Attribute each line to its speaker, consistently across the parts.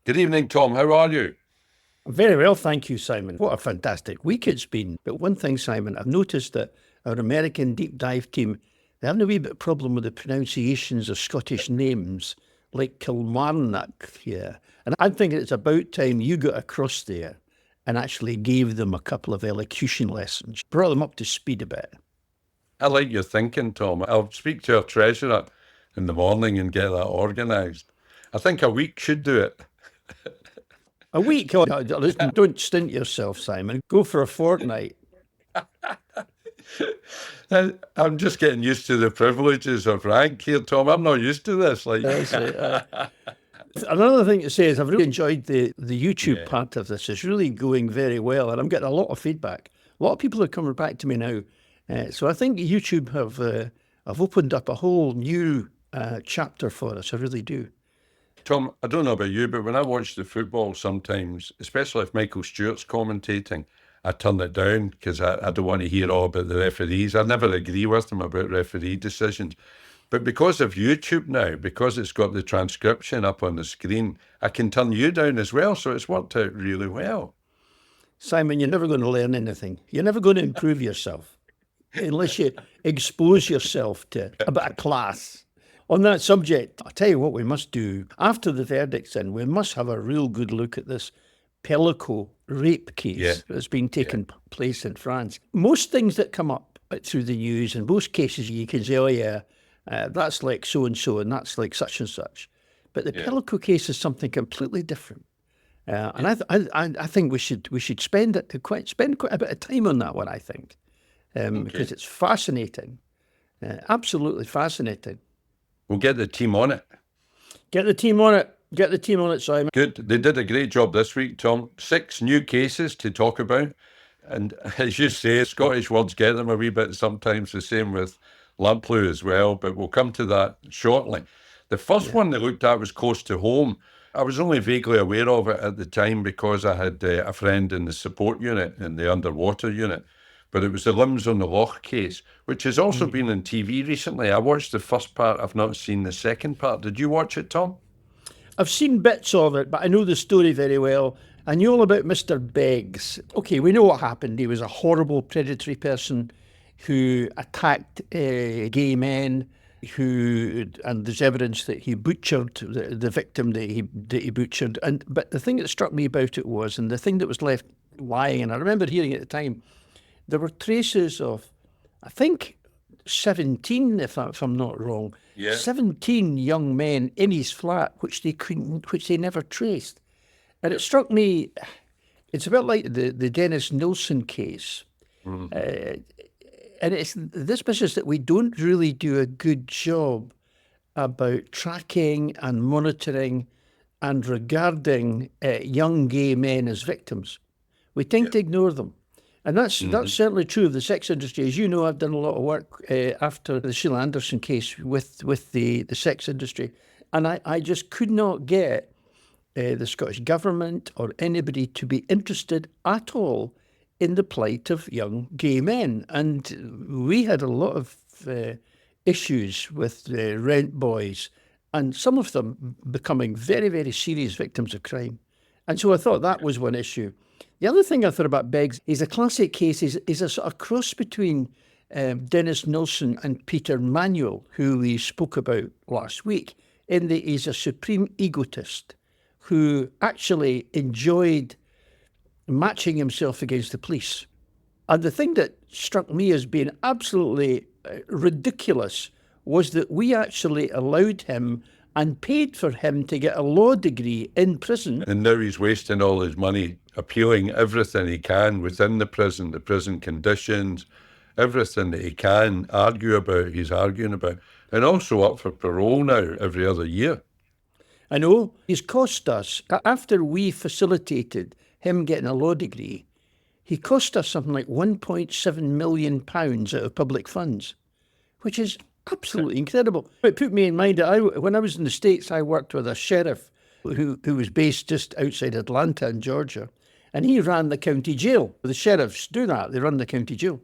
Speaker 1: Good evening, Tom. How are you?
Speaker 2: Very well, thank you, Simon. What a fantastic week it's been. But one thing, Simon, I've noticed that our American deep dive team, they're having a wee bit of problem with the pronunciations of Scottish names, like Kilmarnock here. And I'm thinking it's about time you got across there and actually gave them a couple of elocution lessons, brought them up to speed a bit.
Speaker 1: I like your thinking, Tom. I'll speak to our treasurer in the morning and get that organised. I think a week should do it.
Speaker 2: A week? Oh, listen, don't stint yourself, Simon. Go for a fortnight.
Speaker 1: I'm just getting used to the privileges of rank here, Tom. I'm not used to this.
Speaker 2: Another thing to say is I've really enjoyed the YouTube part of this. It's really going very well, and I'm getting a lot of feedback. A lot of people are coming back to me now. So I think YouTube have opened up a whole new chapter for us. I really do.
Speaker 1: Tom, I don't know about you, but when I watch the football sometimes, especially if Michael Stewart's commentating, I turn it down because I don't want to hear all about the referees. I never agree with them about referee decisions. But because of YouTube now, because it's got the transcription up on the screen, I can turn you down as well. So it's worked out really well.
Speaker 2: Simon, you're never going to learn anything. You're never going to improve yourself unless you expose yourself to a bit of class. On that subject, I'll tell you what we must do. After the verdict's in, we must have a real good look at this Pellico rape case that's been taking place in France. Most things that come up through the news, in most cases you can say, oh yeah, that's like so-and-so and that's like such and such. But the Pellico case is something completely different. And I think we should spend quite a bit of time on that one, I think, because it's fascinating, absolutely fascinating.
Speaker 1: We'll get the team on it.
Speaker 2: Get the team on it. Get the team on it, Simon.
Speaker 1: Good. They did a great job this week, Tom. 6 new cases to talk about. And as you say, Scottish words get them a wee bit sometimes, the same with Lamplugh as well, but we'll come to that shortly. The first one they looked at was close to home. I was only vaguely aware of it at the time because I had a friend in the support unit, in the underwater unit. But it was the limbs on the Loch case, which has also been on TV recently. I watched the first part. I've not seen the second part. Did you watch it, Tom?
Speaker 2: I've seen bits of it, but I know the story very well. I knew all about Mr. Beggs. Okay, we know what happened. He was a horrible predatory person who attacked gay men, and there's evidence that he butchered the victim that he butchered. But the thing that struck me about it was, and the thing that was left lying, and I remember hearing at the time, there were traces of, I think, 17, if I'm not wrong, 17 young men in his flat, which they never traced. And it struck me, it's a bit like the Dennis Nilsen case. And it's this business that we don't really do a good job about tracking and monitoring and regarding young gay men as victims. We tend to ignore them. And that's certainly true of the sex industry. As you know, I've done a lot of work after the Sheila Anderson case with the sex industry. And I just could not get the Scottish Government or anybody to be interested at all in the plight of young gay men. And we had a lot of issues with rent boys, and some of them becoming very, very serious victims of crime. And so I thought that was one issue. The other thing I thought about Beggs is a classic case is a sort of cross between Dennis Nilsen and Peter Manuel, who we spoke about last week, in that he's a supreme egotist who actually enjoyed matching himself against the police. And the thing that struck me as being absolutely ridiculous was that we actually allowed him and paid for him to get a law degree in prison.
Speaker 1: And now he's wasting all his money appealing everything he can within the prison conditions, everything that he can argue about, he's arguing about. And also up for parole now every other year.
Speaker 2: I know. He's cost us, after we facilitated him getting a law degree, he cost us something like £1.7 million out of public funds, which is absolutely incredible. It put me in mind that when I was in the States, I worked with a sheriff who was based just outside Atlanta in Georgia, and he ran the county jail. The sheriffs do that. They run the county jail.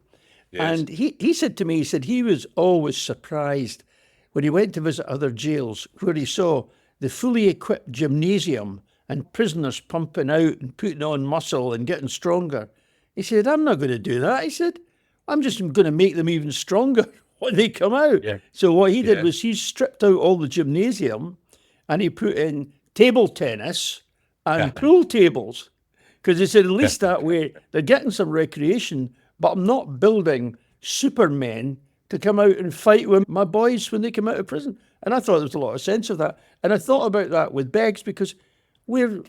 Speaker 2: Yes. And he said to me, he said he was always surprised when he went to visit other jails where he saw the fully equipped gymnasium and prisoners pumping out and putting on muscle and getting stronger. He said, I'm not going to do that. He said, I'm just going to make them even stronger when they come out.
Speaker 1: Yeah.
Speaker 2: So what he did was he stripped out all the gymnasium and he put in table tennis and pool tables. Because he said, at least that way they're getting some recreation, but I'm not building supermen to come out and fight with my boys when they come out of prison. And I thought there was a lot of sense of that. And I thought about that with Beggs because we're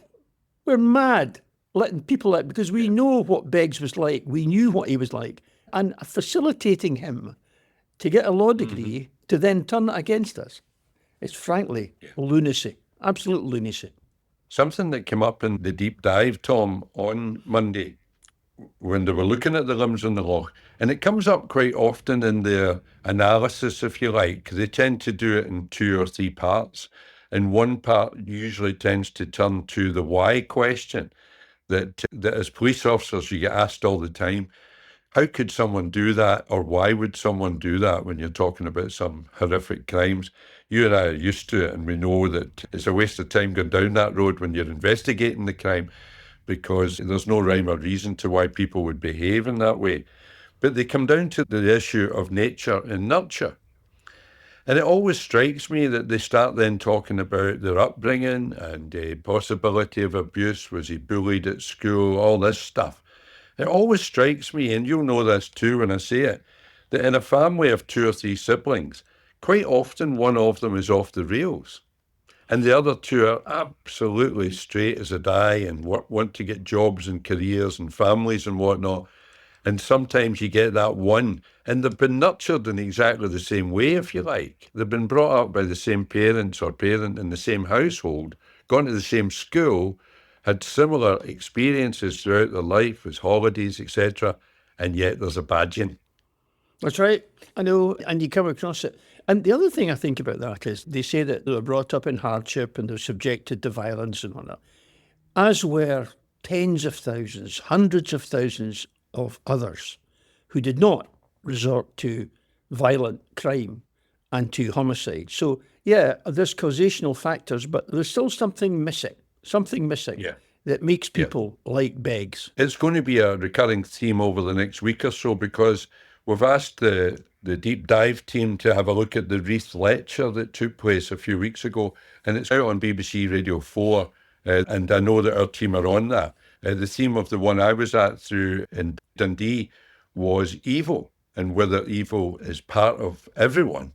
Speaker 2: mad letting people out because we know what Beggs was like. We knew what he was like. And facilitating him to get a law degree to then turn it against us. It's frankly lunacy, absolute lunacy.
Speaker 1: Something that came up in the deep dive, Tom, on Monday, when they were looking at the limbs on the Loch, and it comes up quite often in their analysis, if you like, because they tend to do it in 2 or 3 parts. And one part usually tends to turn to the why question that as police officers you get asked all the time. How could someone do that, or why would someone do that when you're talking about some horrific crimes? You and I are used to it, and we know that it's a waste of time going down that road when you're investigating the crime because there's no rhyme or reason to why people would behave in that way. But they come down to the issue of nature and nurture. And it always strikes me that they start then talking about their upbringing and the possibility of abuse. Was he bullied at school? All this stuff. It always strikes me, and you'll know this too when I say it, that in a family of 2 or 3 siblings, quite often one of them is off the rails. And the other 2 are absolutely straight as a die and want to get jobs and careers and families and whatnot. And sometimes you get that one, and they've been nurtured in exactly the same way, if you like. They've been brought up by the same parents or parent in the same household, gone to the same school, had similar experiences throughout their life as holidays, etc., and yet there's a badging.
Speaker 2: That's right. I know, and you come across it. And the other thing I think about that is they say that they were brought up in hardship and they're subjected to violence and all that, as were tens of thousands, hundreds of thousands of others who did not resort to violent crime and to homicide. So, yeah, there's causational factors, but there's still something missing that makes people like Beggs.
Speaker 1: It's going to be a recurring theme over the next week or so because we've asked the deep dive team to have a look at the Reith lecture that took place a few weeks ago, and it's out on BBC Radio 4, and I know that our team are on that. The theme of the one I was at through in Dundee was evil, and whether evil is part of everyone,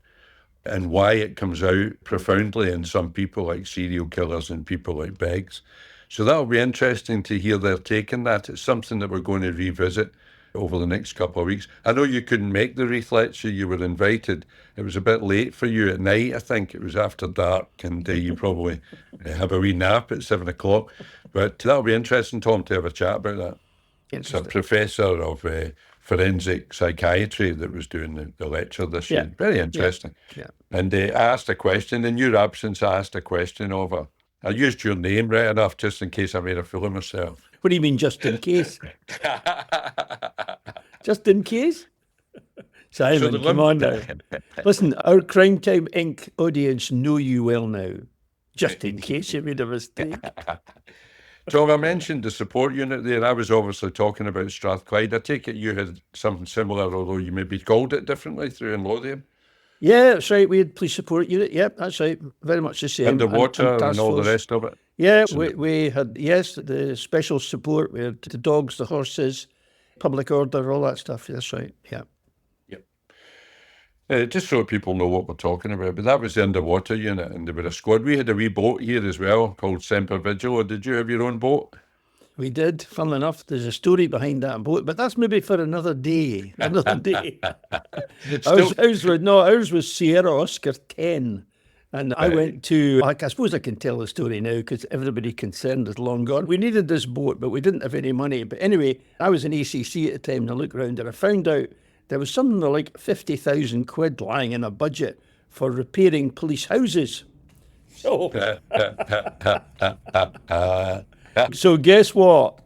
Speaker 1: and why it comes out profoundly in some people like serial killers and people like Beggs. So that'll be interesting to hear their take on that. It's something that we're going to revisit over the next couple of weeks. I know you couldn't make the Reith lecture, you were invited. It was a bit late for you at night, I think. It was after dark, and you probably have a wee nap at 7 o'clock. But that'll be interesting, Tom, to have a chat about that. It's a professor of forensic psychiatry that was doing the lecture this year. Very interesting.
Speaker 2: Yeah.
Speaker 1: And I asked a question, in your absence, I asked a question of her. I used your name right enough just in case I made a fool of myself.
Speaker 2: What do you mean, just in case? Just in case? Simon, come on now. Listen, our Crime Time Inc. audience know you well now. Just in case you made a mistake.
Speaker 1: Tom, I mentioned the support unit there. I was obviously talking about Strathclyde. I take it you had something similar, although you maybe called it differently through in Lothian.
Speaker 2: Yeah, that's right. We had police support unit. Yep, that's right. Very much the same.
Speaker 1: Underwater and all the rest of it.
Speaker 2: Yeah, we had, the special support. We had the dogs, the horses, public order, all that stuff. That's right. Yeah.
Speaker 1: Yep. Just so people know what we're talking about. But that was the underwater unit, and they were a squad. We had a wee boat here as well called Semper Vigilo. Did you have your own boat?
Speaker 2: We did. Funnily enough, there's a story behind that boat, but that's maybe for another day. Ours was Sierra Oscar 10. And I went to, I suppose I can tell the story now because everybody concerned is long gone. We needed this boat, but we didn't have any money. But anyway, I was in ACC at the time and I looked around and I found out there was something like 50,000 quid lying in a budget for repairing police houses. So, so guess what?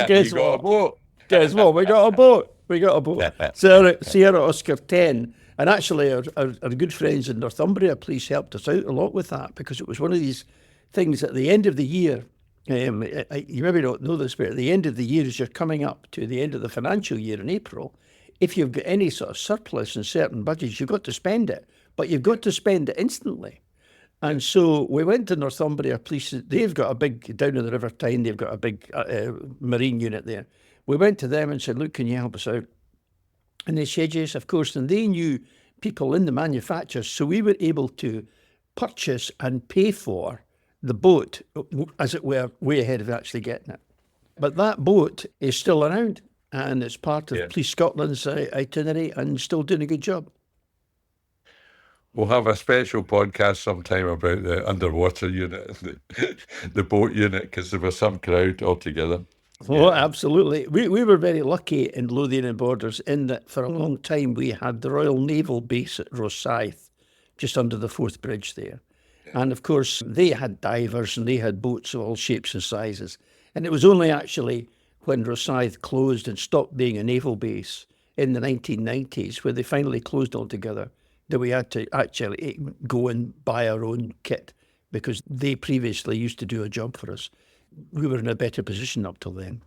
Speaker 2: Guess what? Guess what? We got a boat. Sierra Oscar 10. And actually, our good friends in Northumbria Police helped us out a lot with that because it was one of these things at the end of the year. You maybe don't know this, but at the end of the year, as you're coming up to the end of the financial year in April, if you've got any sort of surplus in certain budgets, you've got to spend it, but you've got to spend it instantly. And so we went to Northumbria Police. They've got a big, down in the River Tyne, they've got a big marine unit there. We went to them and said, look, can you help us out? And they said, yes, of course. And they knew people in the manufacturers. So we were able to purchase and pay for the boat, as it were, way ahead of actually getting it. But that boat is still around, and it's part of Police Scotland's itinerary and still doing a good job.
Speaker 1: We'll have a special podcast sometime about the underwater unit, the boat unit, because there was some crowd altogether.
Speaker 2: Oh, absolutely. We were very lucky in Lothian and Borders in that for a long time we had the Royal Naval Base at Rosyth, just under the Forth Bridge there. And of course, they had divers and they had boats of all shapes and sizes. And it was only actually when Rosyth closed and stopped being a naval base in the 1990s, where they finally closed altogether, that we had to actually go and buy our own kit, because they previously used to do a job for us. We were in a better position up till then.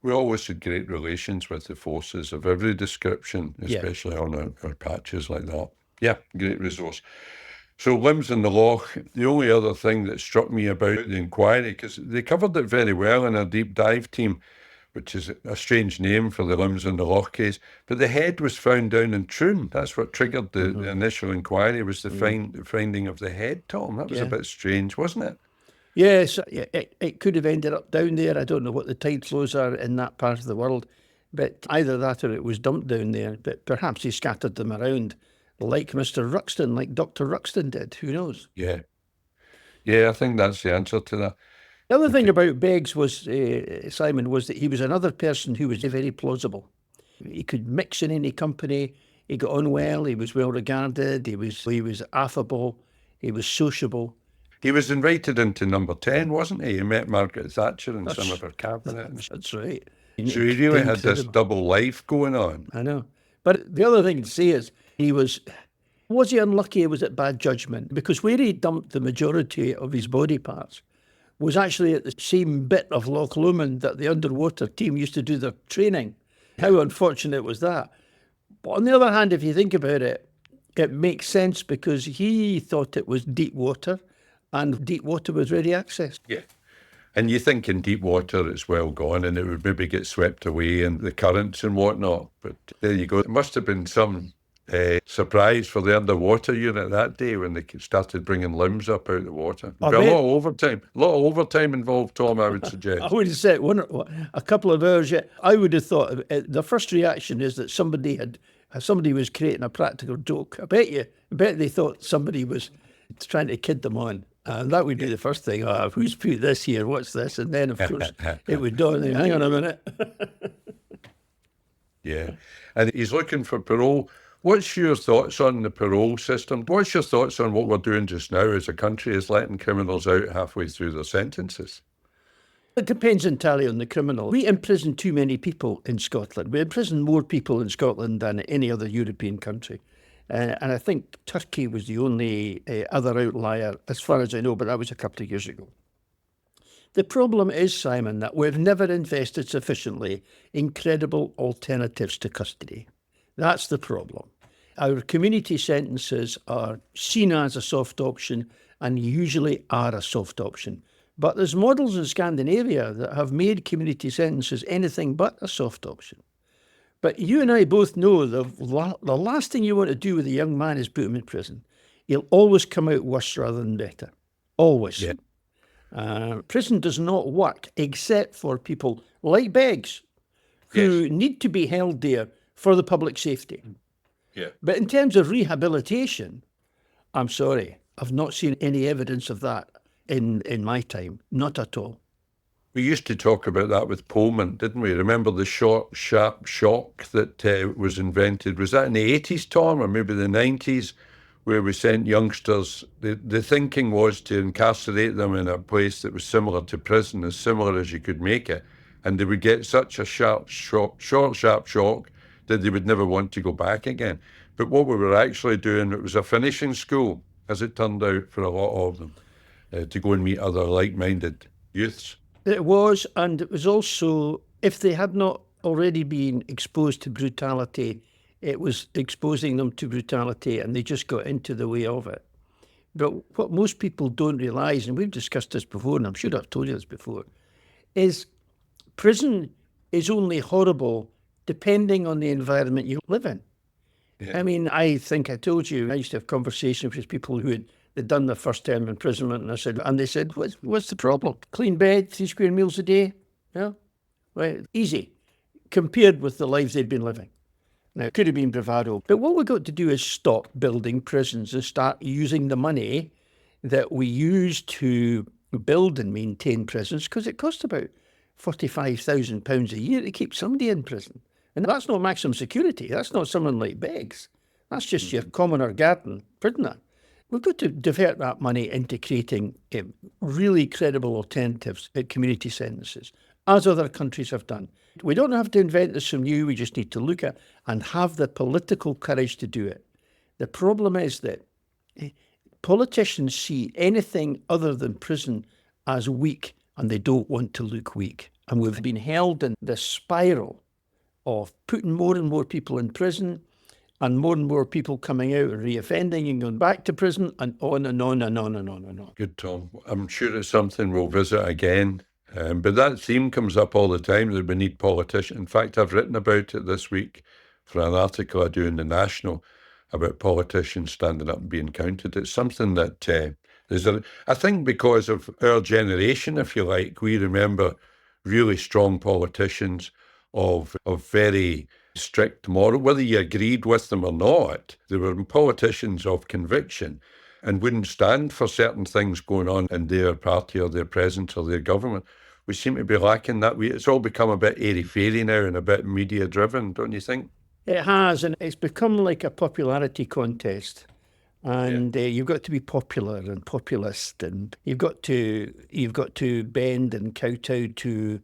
Speaker 1: We always had great relations with the forces of every description, especially on our patches like that. Yeah, great resource. So limbs in the Loch, the only other thing that struck me about the inquiry, because they covered it very well in a deep dive team, which is a strange name for the limbs in the Loch case, but the head was found down in Troon. That's what triggered the initial inquiry, was the finding of the head, Tom. That was a bit strange, wasn't it?
Speaker 2: Yes, it could have ended up down there. I don't know what the tide flows are in that part of the world, but either that or it was dumped down there. But perhaps he scattered them around like Mr. Ruxton, like Dr. Ruxton did. Who knows?
Speaker 1: Yeah. Yeah, I think that's the answer to that.
Speaker 2: The other thing about Beggs was, Simon, was that he was another person who was very plausible. He could mix in any company. He got on well. He was well regarded. He was affable. He was sociable.
Speaker 1: He was invited into number 10, wasn't he? He met Margaret Thatcher and some of her cabinet.
Speaker 2: That's right.
Speaker 1: So he really had this double life going on.
Speaker 2: I know. But the other thing to say is, was he unlucky or was it bad judgment? Because where he dumped the majority of his body parts was actually at the same bit of Loch Lomond that the underwater team used to do their training. How unfortunate was that? But on the other hand, if you think about it, it makes sense because he thought it was deep water and deep water was ready access.
Speaker 1: Yeah. And you think in deep water it's well gone and it would maybe get swept away and the currents and whatnot. But there you go. It must have been some surprise for the underwater unit that day when they started bringing limbs up out of the water. A lot of overtime involved, Tom, I would suggest.
Speaker 2: I would have said a couple of hours. Yeah, I would have thought the first reaction is that somebody was creating a practical joke. I bet they thought somebody was trying to kid them on. And that would be the first thing. Oh, who's put this here? What's this? And then, of course, it would dawn. Hang on a minute.
Speaker 1: Yeah. And he's looking for parole. What's your thoughts on the parole system? What's your thoughts on what we're doing just now as a country, is letting criminals out halfway through their sentences?
Speaker 2: It depends entirely on the criminal. We imprison too many people in Scotland. We imprison more people in Scotland than any other European country. And I think Turkey was the only other outlier, as far as I know, but that was a couple of years ago. The problem is, Simon, that we've never invested sufficiently in credible alternatives to custody. That's the problem. Our community sentences are seen as a soft option and usually are a soft option. But there's models in Scandinavia that have made community sentences anything but a soft option. But you and I both know the last thing you want to do with a young man is put him in prison. He'll always come out worse rather than better. Always. Yeah. Prison does not work except for people like Beggs who need to be held there for the public safety.
Speaker 1: Yeah.
Speaker 2: But in terms of rehabilitation, I'm sorry, I've not seen any evidence of that in my time. Not at all.
Speaker 1: We used to talk about that with Pullman, didn't we? Remember the short, sharp shock that was invented? Was that in the 80s, Tom, or maybe the 90s, where we sent youngsters? The thinking was to incarcerate them in a place that was similar to prison, as similar as you could make it. And they would get such a sharp shock that they would never want to go back again. But what we were actually doing, it was a finishing school, as it turned out, for a lot of them, to go and meet other like-minded youths.
Speaker 2: It was, and it was also, if they had not already been exposed to brutality, it was exposing them to brutality and they just got into the way of it. But what most people don't realise, and we've discussed this before, and I'm sure I've told you this before, is prison is only horrible depending on the environment you live in.
Speaker 1: Yeah.
Speaker 2: I mean, I think I told you, I used to have conversations with people who had done their first term imprisonment, and they said, what's the problem? Clean bed, 3 square meals a day? Yeah, right, easy, compared with the lives they'd been living. Now, it could have been bravado, but what we've got to do is stop building prisons and start using the money that we use to build and maintain prisons, because it costs about £45,000 a year to keep somebody in prison. And that's not maximum security. That's not someone like Beggs. That's just your commoner garden prisoner. We've got to divert that money into creating really credible alternatives at community sentences, as other countries have done. We don't have to invent this from new. We just need to look at and have the political courage to do it. The problem is that politicians see anything other than prison as weak, and they don't want to look weak. And we've been held in this spiral of putting more and more people in prison and more people coming out and reoffending and going back to prison, and on and on and on and on and on.
Speaker 1: Good, Tom. I'm sure it's something we'll visit again. But that theme comes up all the time, that we need politicians. In fact, I've written about it this week for an article I do in the National about politicians standing up and being counted. It's something that I think because of our generation, if you like, we remember really strong politicians of very strict moral, whether you agreed with them or not. They were politicians of conviction and wouldn't stand for certain things going on in their party or their presence or their government. We seem to be lacking that. It's all become a bit airy-fairy now and a bit media-driven, don't you think?
Speaker 2: It has, and it's become like a popularity contest. And you've got to be popular and populist, and you've got to bend and kowtow to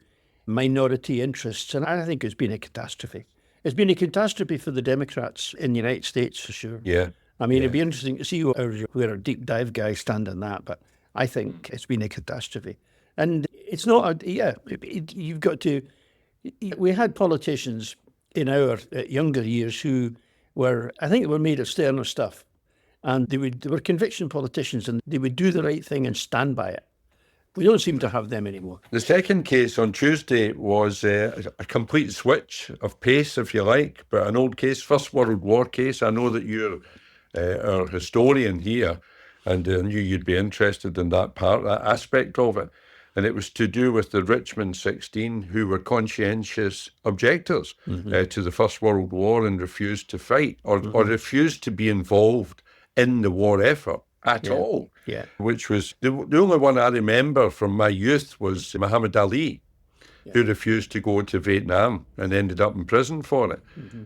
Speaker 2: minority interests. And I think it's been a catastrophe. It's been a catastrophe for the Democrats in the United States, for sure.
Speaker 1: Yeah.
Speaker 2: I mean, it'd be interesting to see where our deep dive guys stand on that, but I think it's been a catastrophe. And it's not, you've got to, we had politicians in our younger years who were, I think they were made of sterner stuff. And they were conviction politicians, and they would do the right thing and stand by it. We don't seem to have them anymore.
Speaker 1: The second case on Tuesday was a complete switch of pace, if you like, but an old case, First World War case. I know that you're our historian here, and I knew you'd be interested in that aspect of it. And it was to do with the Richmond 16, who were conscientious objectors to the First World War and refused to fight or refused to be involved in the war effort at all.
Speaker 2: Yeah.
Speaker 1: Which was, the only one I remember from my youth was Muhammad Ali, who refused to go to Vietnam and ended up in prison for it.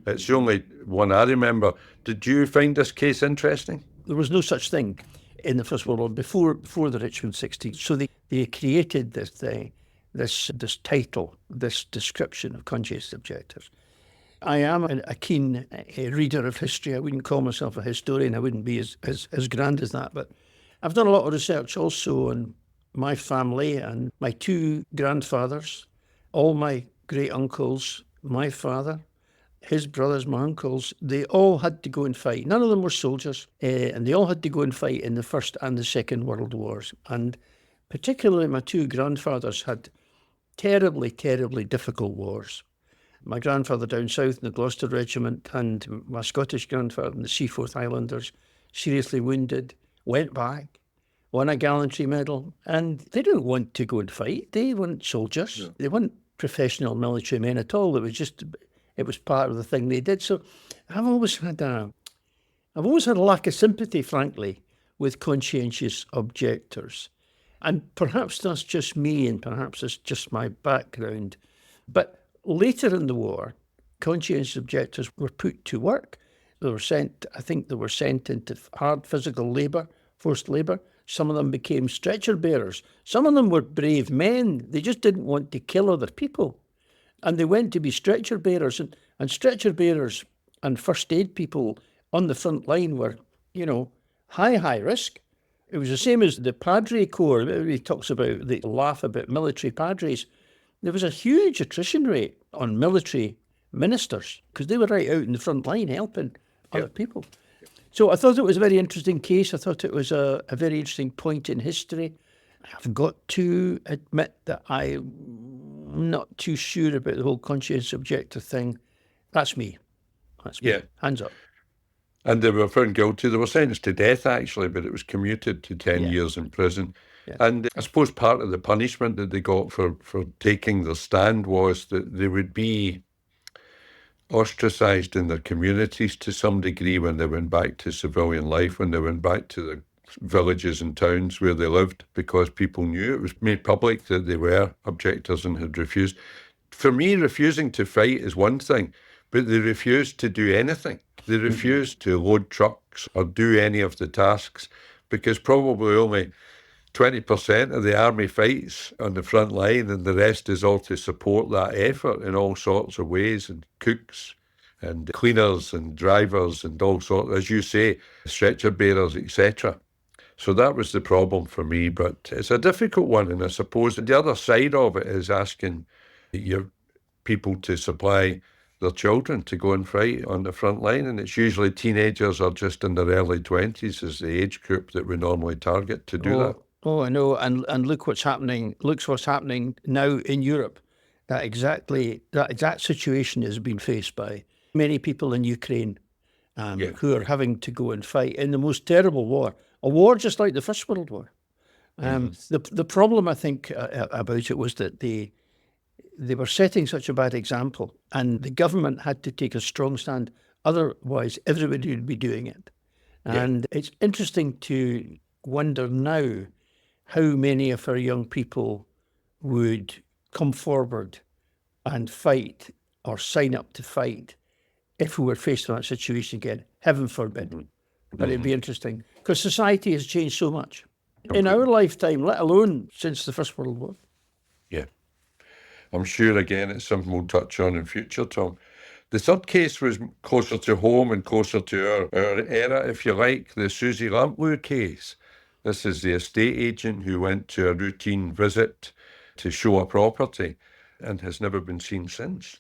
Speaker 1: It's the only one I remember. Did you find this case interesting?
Speaker 2: There was no such thing in the First World War before the Richmond 16. So they created this title, this description of conscientious objectors. I am a keen reader of history. I wouldn't call myself a historian. I wouldn't be as grand as that. But I've done a lot of research also on my family and my 2 grandfathers, all my great uncles, my father, his brothers, my uncles. They all had to go and fight. None of them were soldiers, and they all had to go and fight in the First and the Second World Wars. And particularly my 2 grandfathers had terribly, terribly difficult wars. My grandfather down south in the Gloucester Regiment, and my Scottish grandfather in the Seaforth Highlanders, seriously wounded, went back, won a gallantry medal, and they didn't want to go and fight. They weren't soldiers. Yeah. They weren't professional military men at all. It was part of the thing they did. So I've always had a lack of sympathy, frankly, with conscientious objectors. And perhaps that's just me, and perhaps it's just my background. But later in the war, conscientious objectors were put to work. They were sent into hard physical labour, forced labour. Some of them became stretcher bearers. Some of them were brave men. They just didn't want to kill other people. And they went to be stretcher bearers. And stretcher bearers and first aid people on the front line were, high risk. It was the same as the Padre Corps. He talks about, they laugh about military padres. There was a huge attrition rate on military ministers because they were right out in the front line helping other people. So I thought it was a very interesting case. I thought it was a very interesting point in history. I've got to admit that I'm not too sure about the whole conscientious objector thing. That's me. That's me.
Speaker 1: Yeah.
Speaker 2: Hands up.
Speaker 1: And they were found guilty. They were sentenced to death, actually, but it was commuted to 10 years in prison. Yeah. And I suppose part of the punishment that they got for taking their stand was that they would be ostracised in their communities to some degree when they went back to civilian life, when they went back to the villages and towns where they lived, because people knew it was made public that they were objectors and had refused. For me, refusing to fight is one thing, but they refused to do anything. They refused to load trucks or do any of the tasks, because probably only 20% of the army fights on the front line, and the rest is all to support that effort in all sorts of ways, and cooks and cleaners and drivers and all sorts, as you say, stretcher bearers, etc. So that was the problem for me, but it's a difficult one, and I suppose the other side of it is asking your people to supply their children to go and fight on the front line, and it's usually teenagers or just in their early 20s is the age group that we normally target to do that.
Speaker 2: Oh, I know, and look what's happening. Look what's happening now in Europe. That exact situation is being faced by many people in Ukraine, who are having to go and fight in the most terrible war, a war just like the First World War. The problem, I think, about it was that they were setting such a bad example, and the government had to take a strong stand. Otherwise, everybody would be doing it. And it's interesting to wonder now how many of our young people would come forward and fight or sign up to fight if we were faced with that situation again. Heaven forbid. But it'd be interesting, because society has changed so much in our lifetime, let alone since the First World War.
Speaker 1: Yeah. I'm sure, again, it's something we'll touch on in future, Tom. The third case was closer to home and closer to our era, if you like, the Susie Lamplugh case. This is the estate agent who went to a routine visit to show a property and has never been seen since.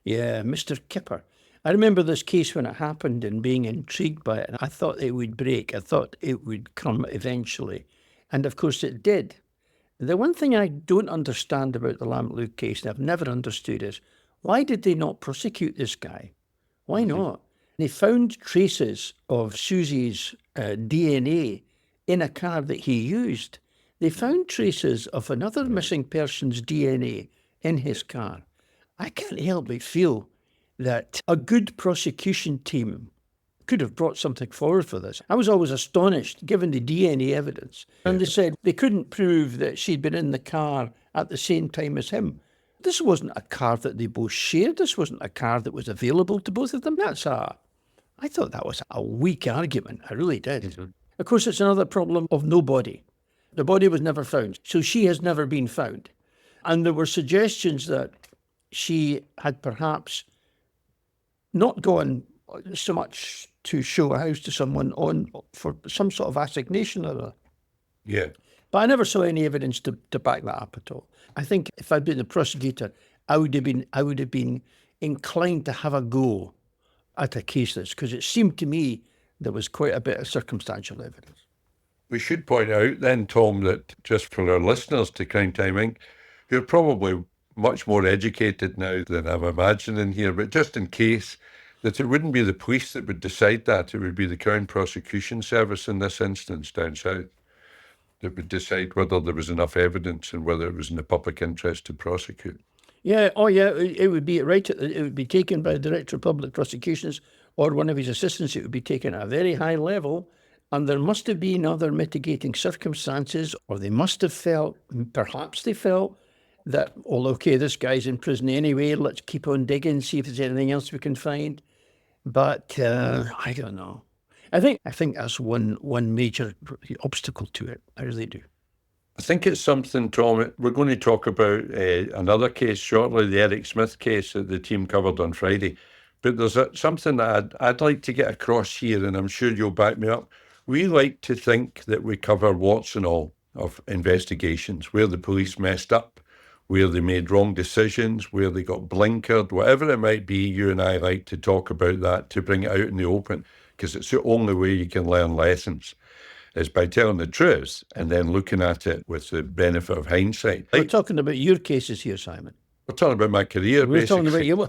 Speaker 2: Yeah, Mr. Kipper. I remember this case when it happened and being intrigued by it, and I thought it would break. I thought it would come eventually. And of course it did. The one thing I don't understand about the Lamplugh case, and I've never understood, is why did they not prosecute this guy? Why not? They found traces of Susie's DNA in a car that he used. They found traces of another missing person's DNA in his car. I can't help but feel that a good prosecution team could have brought something forward for this. I was always astonished, given the DNA evidence. And they said they couldn't prove that she'd been in the car at the same time as him. This wasn't a car that they both shared. This wasn't a car that was available to both of them. I thought that was a weak argument. I really did. Of course, it's another problem of no body. The body was never found. So she has never been found. And there were suggestions that she had perhaps not gone so much to show a house to someone for some sort of assignation or other.
Speaker 1: Yeah.
Speaker 2: But I never saw any evidence to back that up at all. I think if I'd been the prosecutor, I would have been inclined to have a go at a case like this, because it seemed to me there was quite a bit of circumstantial evidence.
Speaker 1: We should point out then, Tom, that just for our listeners to Crime Time Inc., you're probably much more educated now than I'm imagining here, but just in case, that it wouldn't be the police that would decide that, it would be the Crown Prosecution Service in this instance down south that would decide whether there was enough evidence and whether it was in the public interest to prosecute.
Speaker 2: Yeah, it would be it would be taken by the Director of Public Prosecutions or one of his assistants. It would be taken at a very high level, and there must have been other mitigating circumstances, or they must have perhaps they felt that, oh, okay, this guy's in prison anyway, let's keep on digging, see if there's anything else we can find. But I don't know. I think that's one major obstacle to it. I really do.
Speaker 1: I think it's something, Tom, we're going to talk about another case shortly, the Eric Smith case that the team covered on Friday. But there's something that I'd like to get across here, and I'm sure you'll back me up. We like to think that we cover warts and all of investigations, where the police messed up, where they made wrong decisions, where they got blinkered, whatever it might be. You and I like to talk about that, to bring it out in the open, because it's the only way you can learn lessons, is by telling the truth and then looking at it with the benefit of hindsight.
Speaker 2: We're talking about your cases here, Simon.
Speaker 1: We're talking about my career,
Speaker 2: We're
Speaker 1: basically.
Speaker 2: talking about you.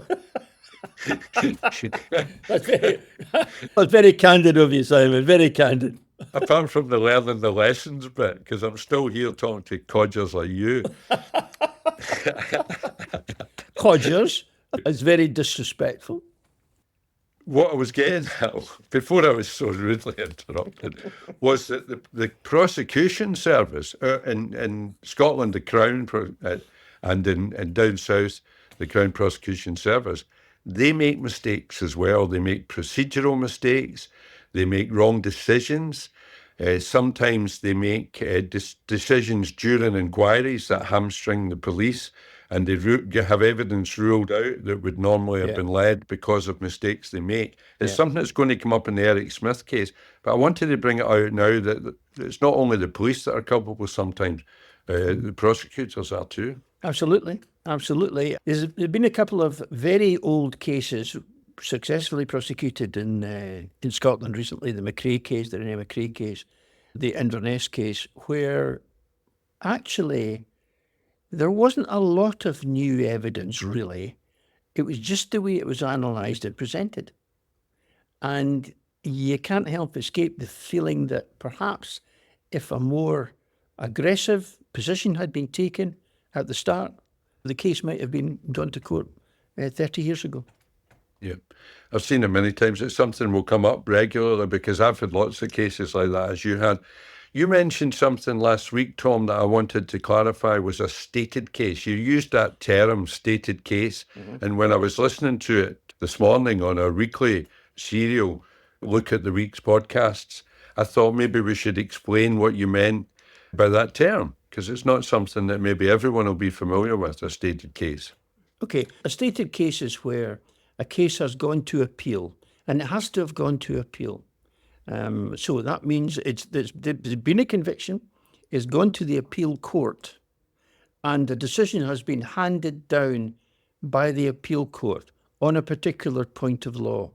Speaker 2: That's very candid of you, Simon. Very candid.
Speaker 1: Apart from the learning the lessons bit, because I'm still here talking to codgers like you.
Speaker 2: Codgers is very disrespectful.
Speaker 1: What I was getting at, before I was so rudely interrupted, was that the prosecution service in Scotland, the Crown, and in down south, the Crown Prosecution Service, they make mistakes as well. They make procedural mistakes. They make wrong decisions. Sometimes they make decisions during inquiries that hamstring the police, and they have evidence ruled out that would normally have been led because of mistakes they make. It's something that's going to come up in the Eric Smith case, but I wanted to bring it out now that it's not only the police that are culpable sometimes, the prosecutors are too.
Speaker 2: Absolutely. Absolutely. There's been a couple of very old cases successfully prosecuted in Scotland recently, the McRae case, the René McRae case, the Inverness case, where actually there wasn't a lot of new evidence, really. It was just the way it was analysed and presented. And you can't help escape the feeling that perhaps if a more aggressive position had been taken at the start, the case might have been gone to court 30 years ago.
Speaker 1: Yeah, I've seen it many times. It's something will come up regularly because I've had lots of cases like that, as you had. You mentioned something last week, Tom, that I wanted to clarify was a stated case. You used that term, stated case. Mm-hmm. And when I was listening to it this morning on our weekly serial Look at the Week's podcasts, I thought maybe we should explain what you meant by that term, because it's not something that maybe everyone will be familiar with, a stated case. Okay.
Speaker 2: A stated case is where a case has gone to appeal, and it has to have gone to appeal. So that means there's been a conviction, it's gone to the appeal court, and the decision has been handed down by the appeal court on a particular point of law.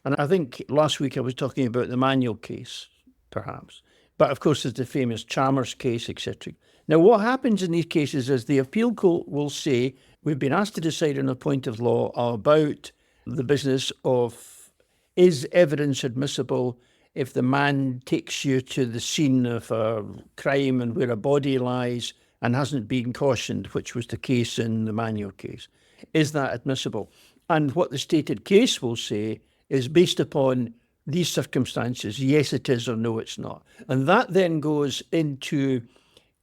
Speaker 2: And I think last week I was talking about the Manuel case, perhaps. But of course there's the famous Chalmers case, etc. Now what happens in these cases is the appeal court will say, we've been asked to decide on a point of law about the business of, is evidence admissible if the man takes you to the scene of a crime and where a body lies and hasn't been cautioned, which was the case in the Manuel case. Is that admissible? And what the stated case will say is based upon these circumstances, yes it is or no it's not. And that then goes into,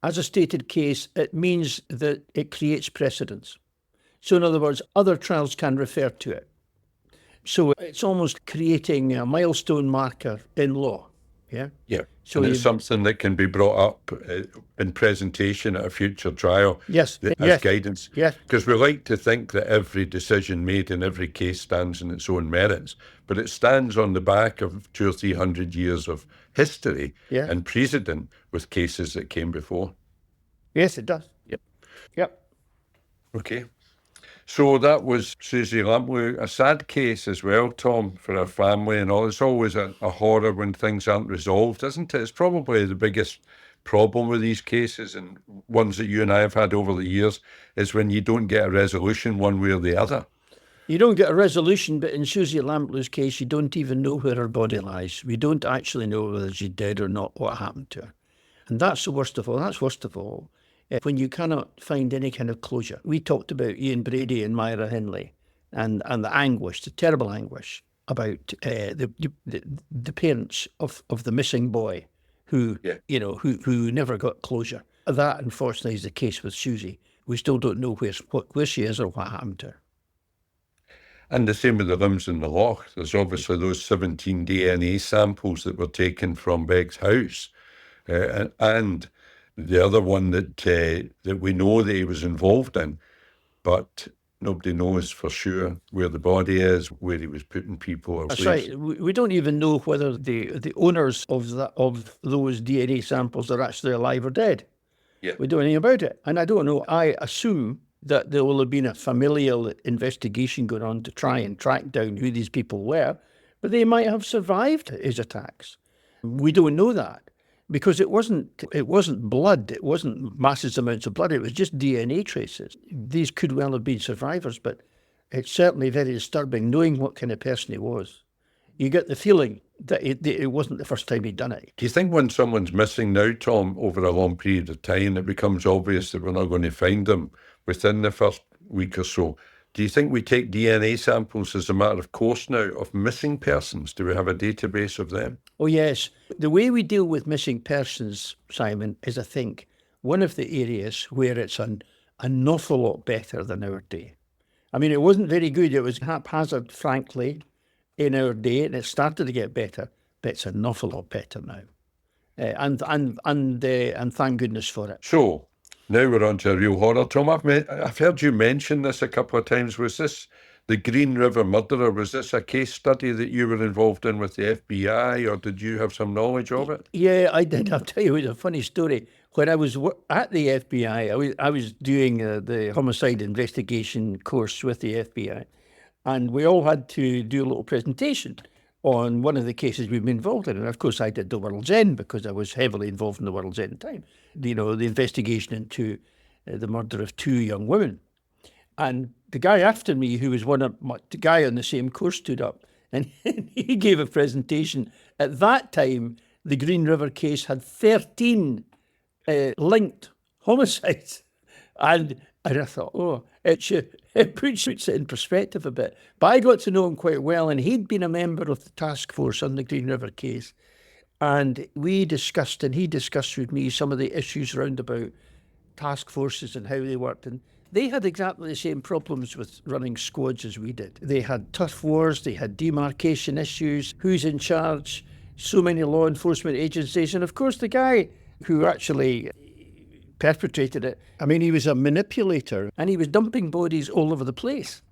Speaker 2: as a stated case, it means that it creates precedence. So in other words, other trials can refer to it. So it's almost creating a milestone marker in law. Yeah.
Speaker 1: Yeah. So it's something that can be brought up in presentation at a future trial.
Speaker 2: Yes.
Speaker 1: As guidance.
Speaker 2: Yes.
Speaker 1: Because we like to think that every decision made in every case stands on its own merits, but it stands on the back of 200 or 300 years of history and precedent with cases that came before.
Speaker 2: Yes, it does. Yep.
Speaker 1: Okay. So that was Susie Lamplugh, a sad case as well, Tom, for her family and all. It's always a horror when things aren't resolved, isn't it? It's probably the biggest problem with these cases, and ones that you and I have had over the years, is when you don't get a resolution one way or the other.
Speaker 2: You don't get a resolution, but in Susie Lamplugh's case, you don't even know where her body lies. We don't actually know whether she's dead or not, what happened to her. And that's the worst of all. That's worst of all. When you cannot find any kind of closure. We talked about Ian Brady and Myra Hindley and the anguish, the terrible anguish about the parents of the missing boy who never got closure. That, unfortunately, is the case with Susie. We still don't know where she is or what happened to her.
Speaker 1: And the same with the limbs in the Loch. There's obviously those 17 DNA samples that were taken from Begg's house, and the other one that we know that he was involved in, but Nobody knows for sure where the body is, where he was putting people or
Speaker 2: That's right. We don't even know whether the owners of those DNA samples are actually alive or dead.
Speaker 1: Yeah.
Speaker 2: We don't know anything about it. And I don't know. I assume that there will have been a familial investigation going on to try and track down who these people were, but they might have survived his attacks. We don't know that because it wasn't blood. It wasn't massive amounts of blood. It was just DNA traces. These could well have been survivors, but it's certainly very disturbing knowing what kind of person he was. You get the feeling that it wasn't the first time he'd done it.
Speaker 1: Do you think when someone's missing now, Tom, over a long period of time, it becomes obvious that we're not going to find them within the first week or so? Do you think we take DNA samples as a matter of course now of missing persons? Do we have a database of them?
Speaker 2: Oh, yes. The way we deal with missing persons, Simon, is, I think, one of the areas where it's an awful lot better than our day. I mean, it wasn't very good. It was haphazard, frankly, in our day, and it started to get better, but it's an awful lot better now. And thank goodness for it.
Speaker 1: So, now we're on to a real horror, Tom. I've heard you mention this a couple of times. Was this the Green River murderer? Was this a case study that you were involved in with the FBI, or did you have some knowledge of it?
Speaker 2: Yeah, I did. I'll tell you, it was a funny story. When I was at the FBI, I was doing the homicide investigation course with the FBI, and we all had to do a little presentation on one of the cases we've been involved in. And of course, I did the World's End because I was heavily involved in the World's End time. You know, the investigation into the murder of 2 young women. And the guy after me, who was the guy on the same course, stood up and he gave a presentation. At that time, the Green River case had 13 linked homicides. And I thought, it puts it in perspective a bit. But I got to know him quite well, and he'd been a member of the task force on the Green River case. And he discussed with me some of the issues around about task forces and how they worked. And they had exactly the same problems with running squads as we did. They had turf wars, they had demarcation issues, who's in charge, so many law enforcement agencies. And of course, the guy who actually perpetrated it, I mean, he was a manipulator and he was dumping bodies all over the place.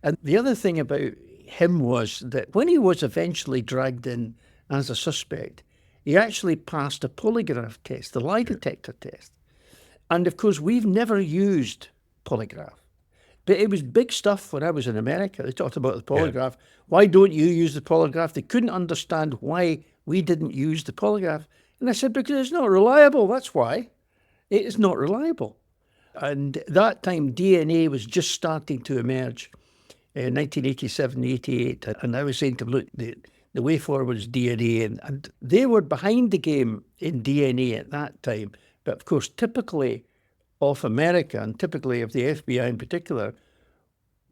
Speaker 2: And the other thing about him was that when he was eventually dragged in as a suspect, he actually passed a polygraph test, the lie detector test. And of course, we've never used polygraph. But it was big stuff when I was in America. They talked about the polygraph. Yeah. Why don't you use the polygraph? They couldn't understand why we didn't use the polygraph. And I said, because it's not reliable, that's why. It is not reliable. And that time, DNA was just starting to emerge in 1987, 88. And I was saying to them, look, the way forward is DNA. And they were behind the game in DNA at that time. But of course, typically of America, and typically of the FBI in particular,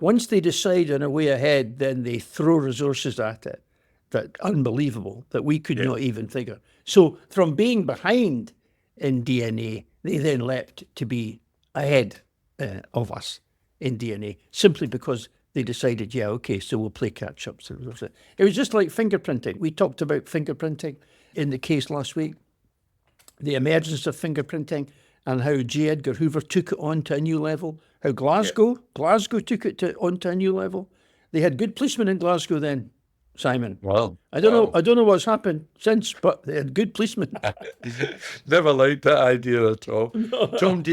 Speaker 2: once they decide on a way ahead, then they throw resources at it that unbelievable, that we could not even figure. So from being behind in DNA, they then leapt to be ahead of us in DNA, simply because they decided, so we'll play catch up. So it was just like fingerprinting. We talked about fingerprinting in the case last week, the emergence of fingerprinting and how J. Edgar Hoover took it on to a new level, how Glasgow took it onto a new level. They had good policemen in Glasgow then, Simon.
Speaker 1: Well,
Speaker 2: I don't know what's happened since, but they had good policemen.
Speaker 1: Never liked that idea at all. No. Tom,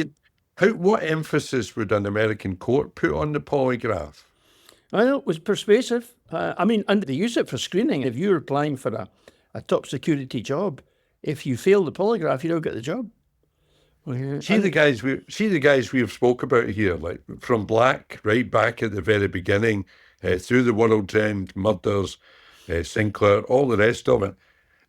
Speaker 1: what emphasis would an American court put on the polygraph?
Speaker 2: Well, it was persuasive. And they use it for screening. If you're applying for a top security job, if you fail the polygraph, you don't get the job. Well, yeah.
Speaker 1: See the guys we've spoke about here, like from Black right back at the very beginning, through the World's End murders, Sinclair, all the rest of it.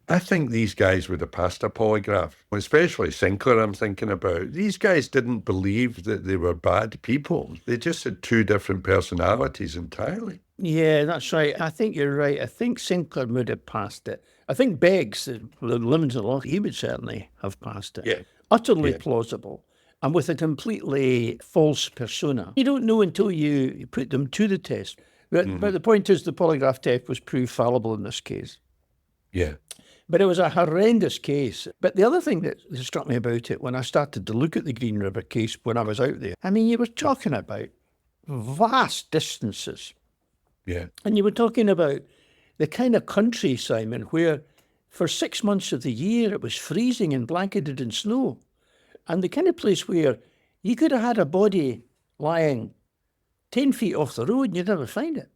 Speaker 1: I think these guys would have passed a polygraph, especially Sinclair. I'm thinking about these guys didn't believe that they were bad people. They just had 2 different personalities entirely.
Speaker 2: Yeah, that's right. I think you're right. I think Sinclair would have passed it. I think Beggs, the Limons of Loch, he would certainly have passed it.
Speaker 1: Yeah.
Speaker 2: Utterly plausible and with a completely false persona. You don't know until you put them to the test. But the point is the polygraph test was proved fallible in this case.
Speaker 1: Yeah.
Speaker 2: But it was a horrendous case. But the other thing that struck me about it when I started to look at the Green River case when I was out there, I mean, you were talking about vast distances.
Speaker 1: Yeah.
Speaker 2: And you were talking about the kind of country, Simon, where for 6 months of the year it was freezing and blanketed in snow. And the kind of place where you could have had a body lying 10 feet off the road and you'd never find it.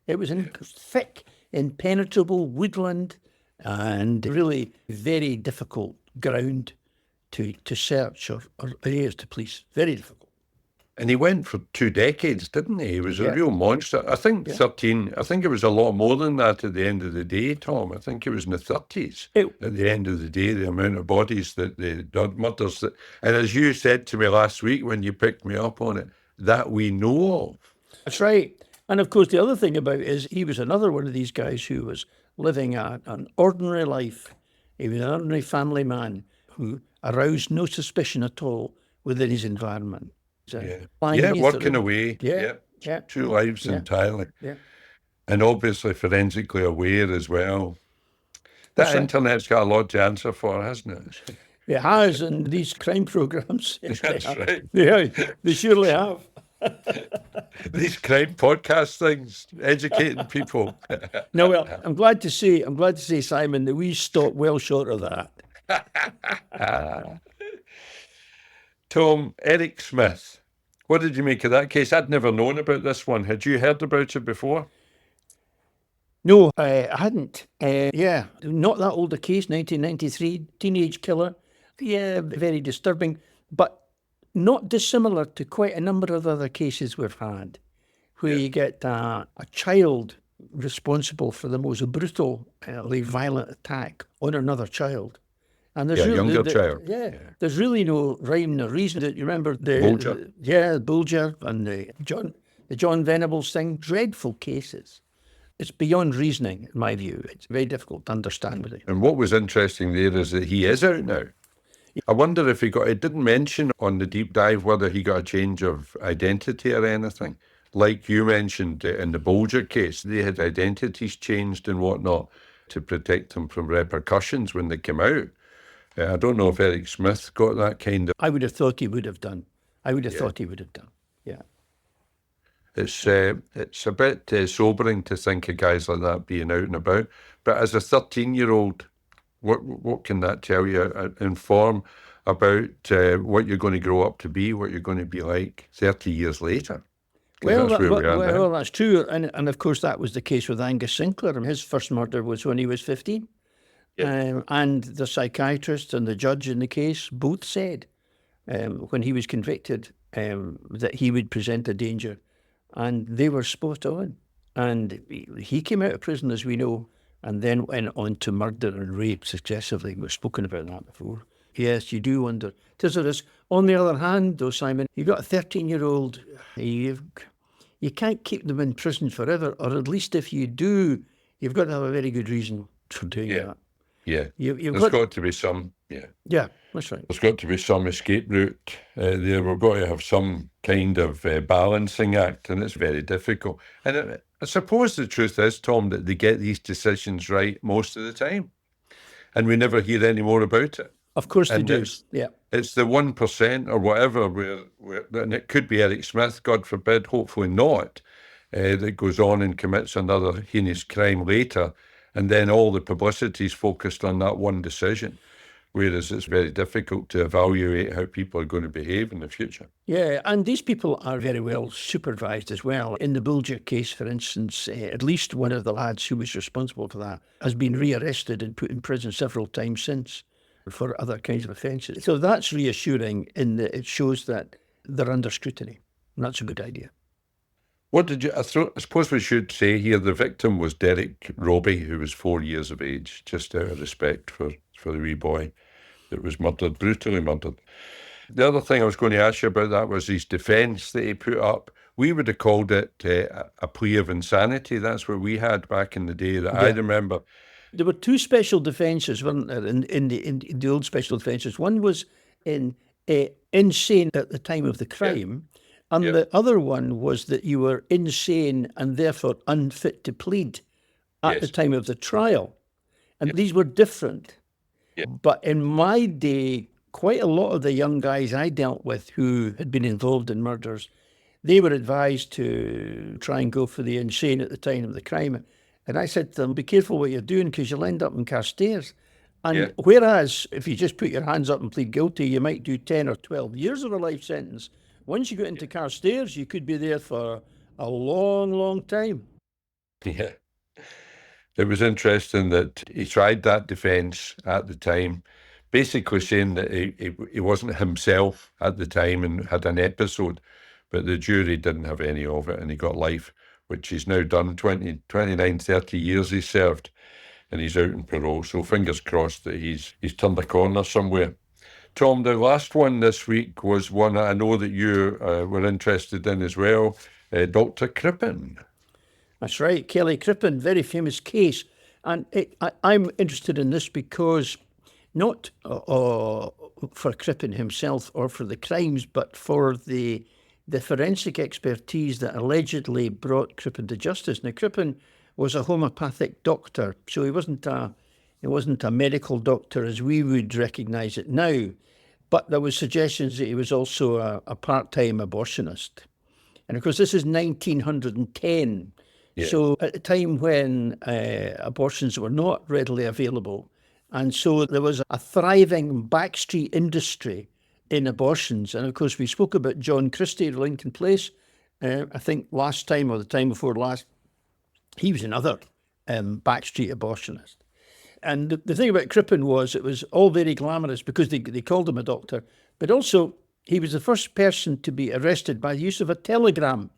Speaker 2: It was in thick, impenetrable woodland and really very difficult ground to search or areas to police. Very difficult.
Speaker 1: And he went for 2 decades, didn't he? He was a
Speaker 2: Yeah.
Speaker 1: real monster. I think
Speaker 2: Yeah.
Speaker 1: 13, I think it was a lot more than that at the end of the day, Tom. I think it was in the 30s at the end of the day, the amount of bodies that they done, murders. And as you said to me last week when you picked me up on it, that we know of.
Speaker 2: That's right. And of course, the other thing about it is he was another one of these guys who was living an ordinary life. He was an ordinary family man who aroused no suspicion at all within his environment. So
Speaker 1: Working away.
Speaker 2: Yeah.
Speaker 1: 2 lives entirely.
Speaker 2: Yeah.
Speaker 1: And obviously forensically aware as well. That
Speaker 2: right.
Speaker 1: internet's got a lot to answer for, hasn't it?
Speaker 2: It has, and these crime programs.
Speaker 1: That's right.
Speaker 2: Yeah, they surely have.
Speaker 1: These crime podcast things, educating people.
Speaker 2: No, well, I'm glad to say, Simon, that we stopped well short of that.
Speaker 1: Tom, Eric Smith, what did you make of that case? I'd never known about this one. Had you heard about it before?
Speaker 2: No, I hadn't. Not that old a case, 1993, teenage killer. Yeah, very disturbing, but not dissimilar to quite a number of other cases we've had, where you get a child responsible for the most brutal, violent attack on another child. And there's
Speaker 1: younger child.
Speaker 2: Yeah, there's really no rhyme nor reason. You remember the
Speaker 1: Bulger.
Speaker 2: Bulger and the John Venables thing. Dreadful cases. It's beyond reasoning, in my view. It's very difficult to understand.
Speaker 1: And what was interesting there is that he is out now. I wonder if it didn't mention on the deep dive whether he got a change of identity or anything. Like you mentioned in the Bulger case, they had identities changed and whatnot to protect them from repercussions when they came out. I don't know if Eric Smith got that kind of...
Speaker 2: I would have thought he would have done. Yeah.
Speaker 1: It's a bit sobering to think of guys like that being out and about. But as a 13-year-old, what can that tell you? Inform about what you're going to grow up to be, what you're going to be like 30 years later.
Speaker 2: Well, that's true. And of course, that was the case with Angus Sinclair. And his first murder was when he was 15. Yeah. And the psychiatrist and the judge in the case both said when he was convicted that he would present a danger. And they were spot on. And he came out of prison, as we know, and then went on to murder and rape successively. We've spoken about that before. Yes, you do wonder. Tis a risk. On the other hand, though, Simon, you've got a 13-year-old. You can't keep them in prison forever, or at least if you do, you've got to have a very good reason for doing that.
Speaker 1: Yeah, there's got to be some,
Speaker 2: Yeah, that's right.
Speaker 1: There's got to be some escape route there. We've got to have some kind of balancing act, and it's very difficult. And I suppose the truth is, Tom, that they get these decisions right most of the time, and we never hear any more about it.
Speaker 2: Of course they do, yeah.
Speaker 1: It's the 1% or whatever, where and it could be Eric Smith, God forbid, hopefully not, that goes on and commits another heinous crime later. And then all the publicity is focused on that one decision, whereas it's very difficult to evaluate how people are going to behave in the future.
Speaker 2: Yeah, and these people are very well supervised as well. In the Bulger case, for instance, at least one of the lads who was responsible for that has been rearrested and put in prison several times since for other kinds of offences. So that's reassuring in that it shows that they're under scrutiny. And that's a good idea.
Speaker 1: What did you... I suppose we should say here the victim was Derek Robbie, who was 4 years of age, just out of respect for the wee boy that was murdered, brutally murdered. The other thing I was going to ask you about that was his defence that he put up. We would have called it a plea of insanity. That's what we had back in the day that I remember.
Speaker 2: There were two special defences, weren't there, in the old special defences. One was insane at the time of the crime. And the other one was that you were insane and therefore unfit to plead at the time of the trial. And these were different. Yeah. But in my day, quite a lot of the young guys I dealt with who had been involved in murders, they were advised to try and go for the insane at the time of the crime. And I said to them, be careful what you're doing because you'll end up in Carstairs. And whereas if you just put your hands up and plead guilty, you might do 10 or 12 years of a life sentence. Once you get into Carstairs, you could be there for a long, long time.
Speaker 1: Yeah. It was interesting that he tried that defence at the time, basically saying that he wasn't himself at the time and had an episode, but the jury didn't have any of it, and he got life, which he's now done. 29, 30 years he's served, and he's out in parole. So fingers crossed that he's turned a corner somewhere. Tom, the last one this week was one I know that you were interested in as well, Dr. Crippen.
Speaker 2: That's right, Kelly Crippen, very famous case. And I'm interested in this because not for Crippen himself or for the crimes, but for the forensic expertise that allegedly brought Crippen to justice. Now, Crippen was a homeopathic doctor, so he wasn't a medical doctor as we would recognise it now. But there was suggestions that he was also a part-time abortionist. And of course, this is 1910. Yeah. So at a time when abortions were not readily available, and so there was a thriving backstreet industry in abortions. And of course, we spoke about John Christie of Lincoln Place. I think last time or the time before last, he was another backstreet abortionist. And the thing about Crippen was it was all very glamorous because they called him a doctor, but also he was the first person to be arrested by the use of a telegram,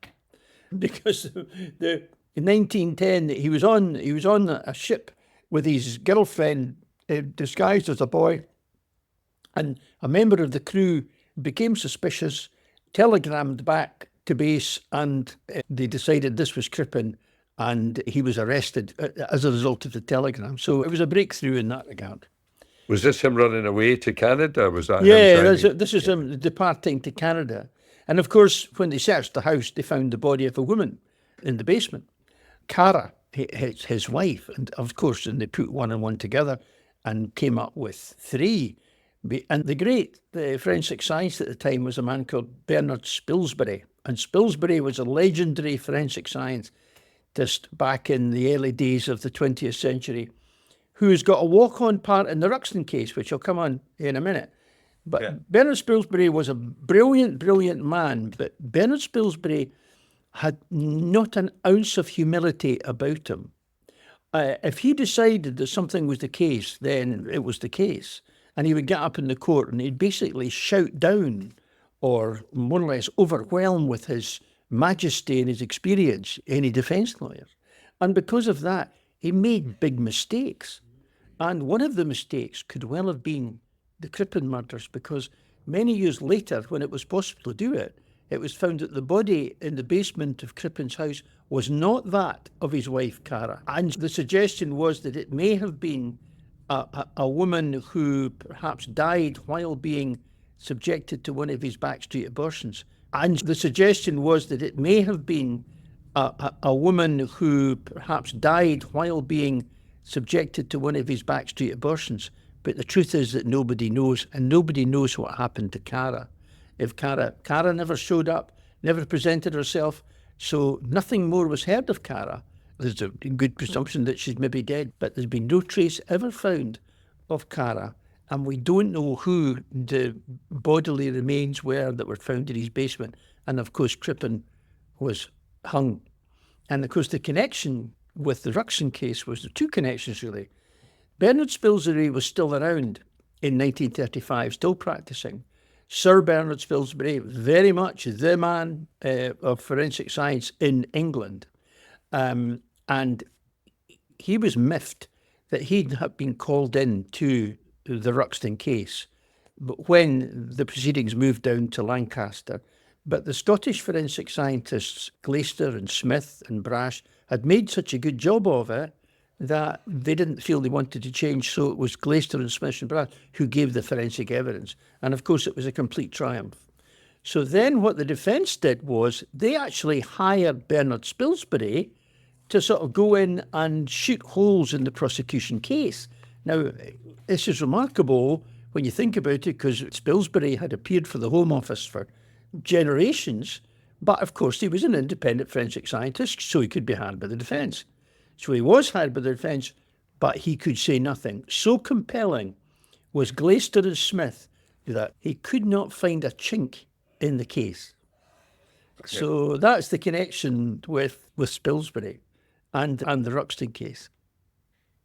Speaker 2: because in 1910 he was on a ship with his girlfriend disguised as a boy, and a member of the crew became suspicious, telegrammed back to base, and they decided this was Crippen, and he was arrested as a result of the telegram. So it was a breakthrough in that regard.
Speaker 1: Was this him running away to Canada? Was that
Speaker 2: this is him departing to Canada. And of course, when they searched the house, they found the body of a woman in the basement. Cara, his wife, and of course, and they put one and one together and came up with three. And the forensic science at the time was a man called Bernard Spilsbury. And Spilsbury was a legendary forensic scientist back in the early days of the 20th century, who's got a walk-on part in the Ruxton case, which I'll come on in a minute. But Bernard Spilsbury was a brilliant, brilliant man, but Bernard Spilsbury had not an ounce of humility about him. If he decided that something was the case, then it was the case. And he would get up in the court and he'd basically shout down or more or less overwhelm with his majesty and his experience any defence lawyers. And because of that, he made big mistakes. And one of the mistakes could well have been the Crippen murders, because many years later, when it was possible to do it, it was found that the body in the basement of Crippen's house was not that of his wife, Cara. And the suggestion was that it may have been a woman who perhaps died while being subjected to one of his backstreet abortions. And the suggestion was that it may have been a woman who perhaps died while being subjected to one of his backstreet abortions. But the truth is that nobody knows, and nobody knows what happened to Cara. If Cara never showed up, never presented herself, so nothing more was heard of Cara. There's a good presumption that she's maybe dead, but there's been no trace ever found of Cara, and we don't know who the bodily remains were that were found in his basement. And of course, Crippen was hung. And of course, the connection with the Ruxton case was the two connections, really. Bernard Spilsbury was still around in 1935, still practicing. Sir Bernard Spilsbury, very much the man of forensic science in England. And he was miffed that he'd have been called in to the Ruxton case, but when the proceedings moved down to Lancaster. But the Scottish forensic scientists, Glaister and Smith and Brash, had made such a good job of it that they didn't feel they wanted to change, so it was Glaister and Smith and Brash who gave the forensic evidence. And of course, it was a complete triumph. So then what the defence did was they actually hired Bernard Spilsbury to sort of go in and shoot holes in the prosecution case. Now, this is remarkable when you think about it, because Spilsbury had appeared for the Home Office for generations, But of course, he was an independent forensic scientist, so he could be hired by the defence. So he was hired by the defence, but he could say nothing. So compelling was Glaister and Smith that he could not find a chink in the case. So that's the connection with Spilsbury and the Ruxton case.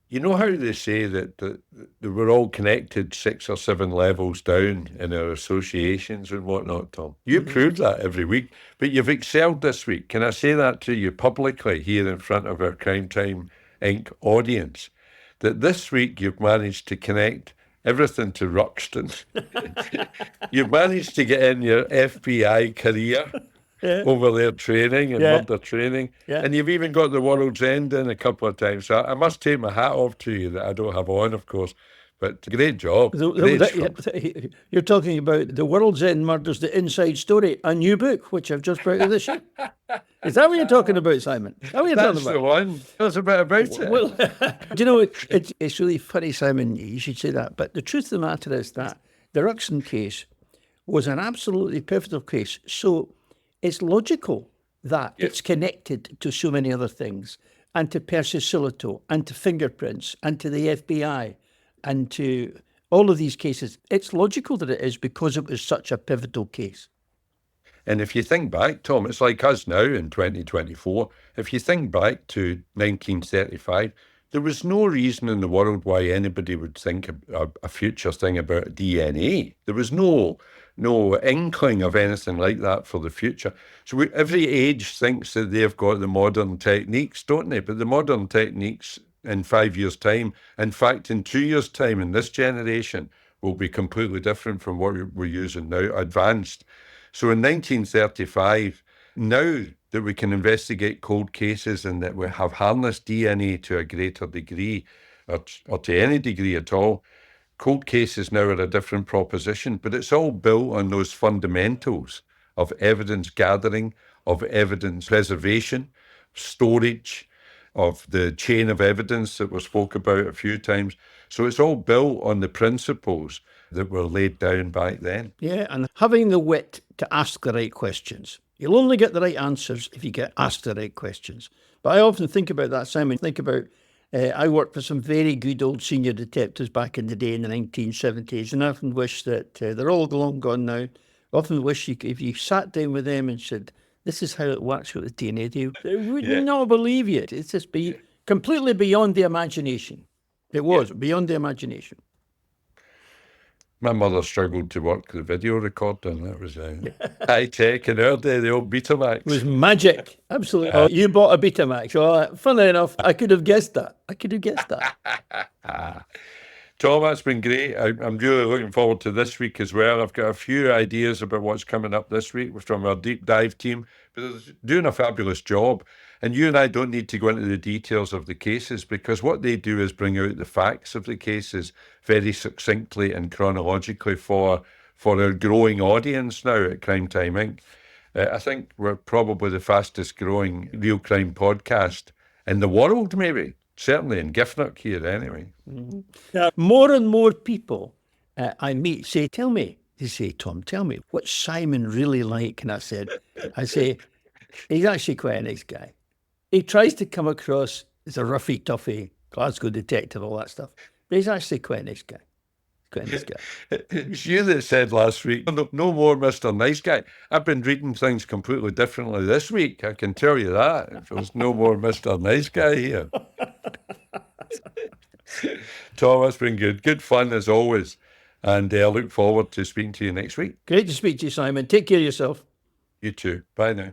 Speaker 1: You know how they say that they were all connected 6 or 7 levels down in our associations and whatnot, Tom? You prove that every week, but you've excelled this week. Can I say that to you publicly here in front of our Crime Time Inc. audience? That this week you've managed to connect everything to Ruxton. You've managed to get in your FBI career. Over there training and murder training. And you've even got the World's End in a couple of times. So I must take my hat off to you that I don't have on, of course. But great job.
Speaker 2: You're talking about the World's End Murders, the Inside Story, a new book, which I've just brought out this year. Is that what you're talking about, Simon? Is that what you're
Speaker 1: That's
Speaker 2: talking about?
Speaker 1: The one. That's a bit about it.
Speaker 2: Well, do you know, it's really funny, Simon, you should say that. But the truth of the matter is that the Ruxton case was an absolutely pivotal case. So it's logical that it's connected to so many other things, and to Percy Silito, and to fingerprints, and to the FBI, and to all of these cases. It's logical that it is because it was such a pivotal case.
Speaker 1: And if you think back, Tom, it's like us now in 2024. If you think back to 1935, there was no reason in the world why anybody would think a future thing about DNA. There was no inkling of anything like that for the future. So every age thinks that they've got the modern techniques, don't they? But the modern techniques in 5 years' time, in fact, in 2 years' time, in this generation, will be completely different from what we're using now, advanced. So in 1935, now that we can investigate cold cases and that we have harnessed DNA to a greater degree, or to any degree at all, cold cases now are a different proposition, but it's all built on those fundamentals of evidence gathering, of evidence preservation, storage, of the chain of evidence that was spoke about a few times. So it's all built on the principles that were laid down back then.
Speaker 2: Yeah, and having the wit to ask the right questions. You'll only get the right answers if you get asked the right questions. But I often think about that, Simon. Think about, I worked for some very good old senior detectives back in the day in the 1970s, and I often wish that they're all long gone now. I often wish if you sat down with them and said, this is how it works with the DNA, they would not believe you. It's just completely beyond the imagination. It was beyond the imagination.
Speaker 1: My mother struggled to work the video recording. That was high tech in our day, the old Betamax.
Speaker 2: It was magic. Absolutely. You bought a Betamax. Well, funnily enough, I could have guessed that.
Speaker 1: Tom, that's been great. I'm really looking forward to this week as well. I've got a few ideas about what's coming up this week from our deep dive team, but they're doing a fabulous job. And you and I don't need to go into the details of the cases, because what they do is bring out the facts of the cases very succinctly and chronologically for our growing audience now at Crime Time Inc. I think we're probably the fastest growing real crime podcast in the world, maybe. Certainly in Giffnock here anyway.
Speaker 2: Mm-hmm. More and more people I meet say, tell me, they say, Tom, tell me, what's Simon really like? And I say, he's actually quite a nice guy. He tries to come across as a roughy, toughy, Glasgow detective, all that stuff. But he's actually quite a nice guy.
Speaker 1: It was you that said last week, no more Mr. Nice Guy. I've been reading things completely differently this week. I can tell you that. If there's no more Mr. Nice Guy here. Tom, that's been good. Good fun as always. And I look forward to speaking to you next week.
Speaker 2: Great to speak to you, Simon. Take care of yourself.
Speaker 1: You too. Bye now.